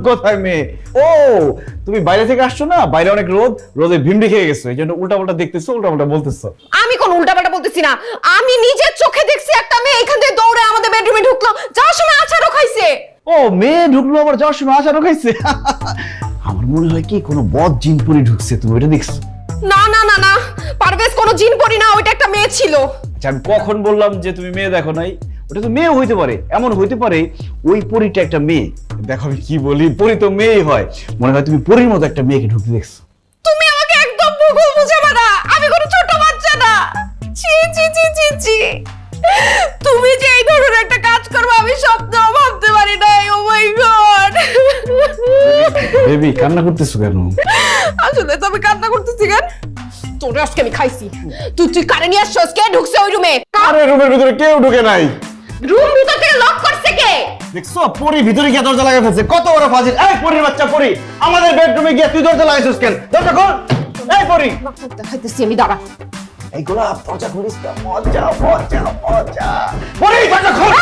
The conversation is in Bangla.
কোথায় মেয়ে? ও, তুমি বাইরে থেকে আসছো না, বাইরে অনেক রোদ, রোদে ভিমড়ি খেয়ে গেছো, এই জন্য উল্টাপাল্টা দেখতেছো, উল্টাপাল্টা বলতেছো। আমি কোন উল্টাপাল্টা বলতেছি না, আমি নিজের চোখে দেখছি একটা মেয়ে এখান থেকে দৌড়ে আমাদের বেডরুমে ঢুকলো, যাওয়ার সময় আচারও খাইছে। ও, মেয়ে ঢুকলো আবার যাওয়ার সময় আচারও খাইছে? আমার মনে হয় কি কোনো বদ জিনপুরি ঢুকছে, তুমি ওটা দেখছো? না না না না, পারভেজ কোনো জিন পরি না, ওইটা একটা মেয়ে ছিল। আচ্ছা, আমি কখন বললাম যে তুমি মেয়ে দেখো নাই? ওটা তো মেয়ে হইতে পারে, এমন হইতে পারে ওই পরীটা একটা মেয়ে। দেখো আমি কি বলি, পরী তো মেয়েই হয়, মনে হয় তুমি পরীর মতো একটা মেয়েকে ঢুকতে দেখছো। তুমি আমাকে একদম ভূগোল বুঝাবে না, আমি কোনো ছোট বাচ্চা না। ছি ছি ছি ছি ছি, তুমি যে এই ধরনের একটা কাজ করবে আমি স্বপ্নেও ভাবতে পারি নাই। ও মাই গড, বেবি কান্না করতেছো কেন? আসলে তো আমি কান্না করতেছি কেন, তোর আজকে আমি খাইছি। তুই কারে নিয়ে আসছস? কে ঢুকছে ওই রুমে? আরে রুমের ভিতরে কেউ ঢুকে নাই। রুম ভিতর থেকে লক করছে কে? দেখছো পরী ভিতরে গিয়ে দরজা লাগাই ফেলছে, কত বড় ফাজিল। এই পরীর বাচ্চা পরী, আমাদের বেডরুমে গিয়ে তুই দরজা লাগাইছিস কেন? দরজা খোল। এই পরী, দেখাইতেছি আমি, দাঁড়া। এই গোলাপ দরজা খুলিস না, মজা মজা মজা। পরী দরজা খোল।